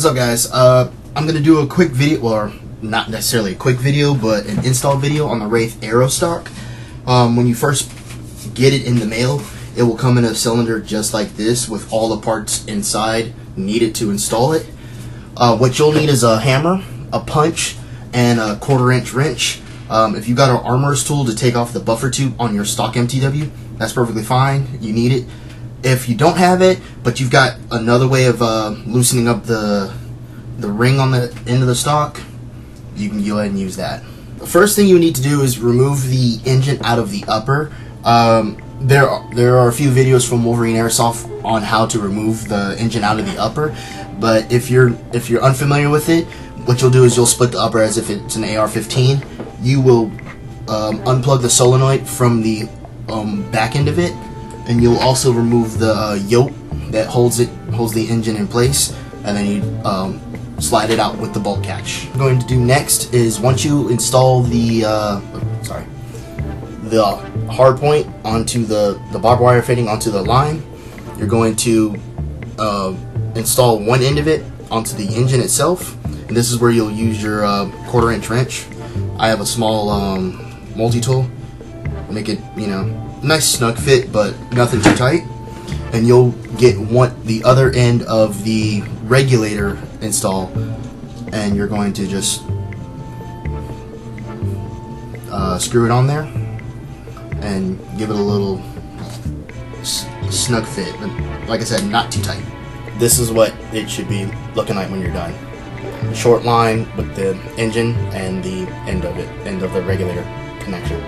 What's up, guys? I'm gonna do a quick video, or not necessarily a quick video, but an install video on the Wraith Aero stock. When you first get it in the mail, it will come in a cylinder just like this with all the parts inside needed to install it. What you'll need is a hammer, a punch, and a 1/4-inch wrench. If you got an armorer's tool to take off the buffer tube on your stock MTW, that's perfectly fine. You need it. If you don't have it, but you've got another way of loosening up the ring on the end of the stock, you can go ahead and use that. The first thing you need to do is remove the engine out of the upper. There are a few videos from Wolverine Airsoft on how to remove the engine out of the upper, but if you're unfamiliar with it, what you'll do is you'll split the upper as if it's an AR-15. You will unplug the solenoid from the back end of it, and you'll also remove the yoke that holds the engine in place, and then you slide it out with the bolt catch. What I'm going to do next is, once you install the hard point onto the barbed wire fitting onto the line, you're going to install one end of it onto the engine itself, and this is where you'll use your 1/4-inch wrench. I have a small multi-tool. Make it, nice snug fit, but nothing too tight. And you'll get the other end of the regulator install, and you're going to just screw it on there and give it a little snug fit, but like I said, not too tight. This is what it should be looking like when you're done. Short line with the engine and the end of the regulator connection.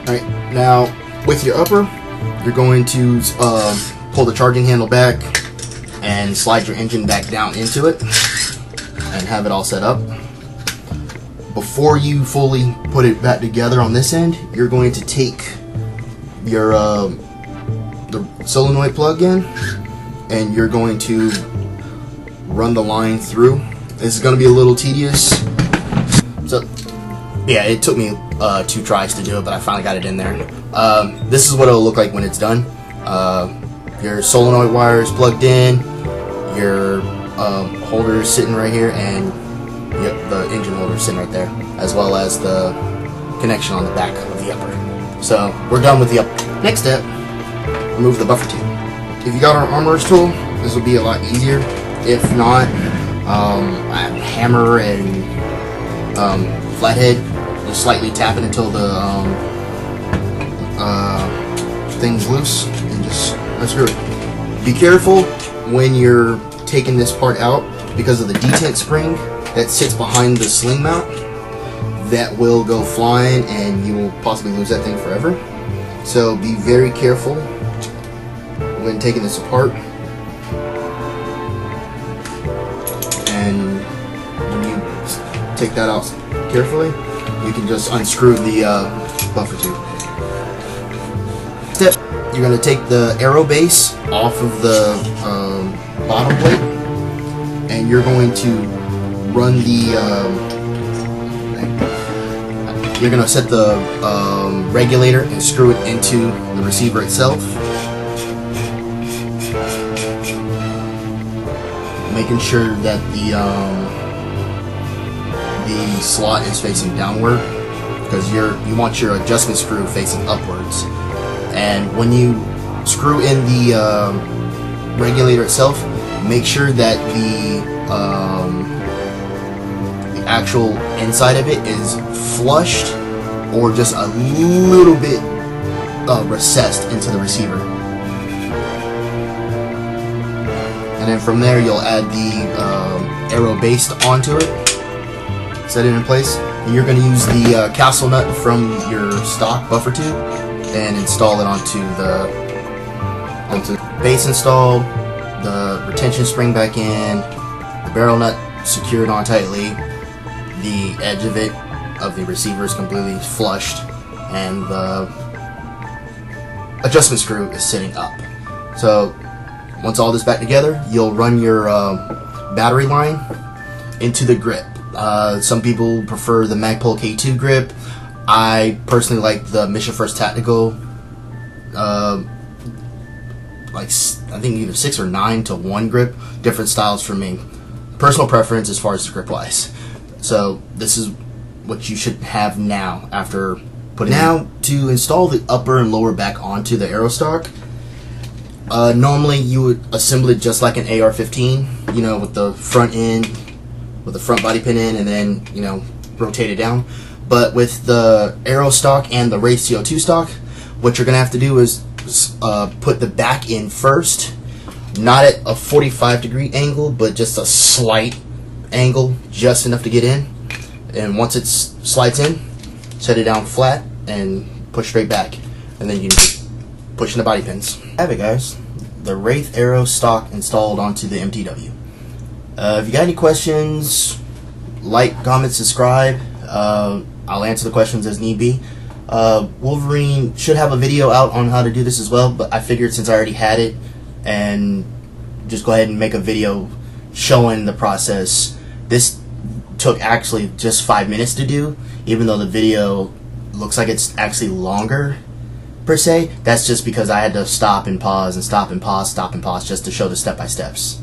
Alright, now with your upper, you're going to pull the charging handle back and slide your engine back down into it and have it all set up. Before you fully put it back together on this end, you're going to take your the solenoid plug in, and you're going to run the line through. This is going to be a little tedious, so yeah, it took me 2 tries to do it, but I finally got it in there. This is what it'll look like when it's done. Your solenoid wire is plugged in, your holder is sitting right here, and the engine holder is sitting right there, as well as the connection on the back of the upper. So we're done with the upper. Next step, remove the buffer tube. If you got an armorer's tool, this will be a lot easier. If not, a hammer and flathead, just slightly tap it until the thing's loose, and just unscrew it. Be careful when you're taking this part out, because of the detent spring that sits behind the sling mount. That will go flying, and you will possibly lose that thing forever. So be very careful when taking this apart. And when you take that out carefully, you can just unscrew the buffer tube. Step, you're going to take the aero base off of the bottom plate, and you're going to run the you're going to set the regulator and screw it into the receiver itself, making sure that the slot is facing downward, because you want your adjustment screw facing upwards. And when you screw in the regulator itself, make sure that the actual inside of it is flushed, or just a little bit recessed into the receiver. And then from there, you'll add the aero base onto it, set it in place, and you're going to use the castle nut from your stock buffer tube and install it onto the base installed, the retention spring back in, the barrel nut secured on tightly, the edge of the receiver is completely flushed, and the adjustment screw is sitting up. So once all this back together, you'll run your battery line into the grip. Some people prefer the Magpul K2 grip. I personally like the Mission First Tactical, I think either 6 or 9 to 1 grip. Different styles for me. personal preference as far as script wise. So this is what you should have now after putting now to install the upper and lower back onto the Aerostock. Normally you would assemble it just like an AR-15, you know, with the front end, with the front body pin in, and then, you know, rotate it down. But with the Aerostock and the Wraith CO2 stock, what you're gonna have to do is put the back in first, not at a 45-degree angle, but just a slight angle, just enough to get in. And once it slides in, set it down flat and push straight back, and then you can just push in the body pins. Have it, guys. The Wraith Aero stock installed onto the MTW. If you got any questions, like, comment, subscribe. I'll answer the questions as need be. Wolverine should have a video out on how to do this as well, but I figured since I already had it, and just go ahead and make a video showing the process. This took actually just 5 minutes to do, even though the video looks like it's actually longer per se. That's just because I had to stop and pause and stop and pause, stop and pause, just to show the step-by-steps.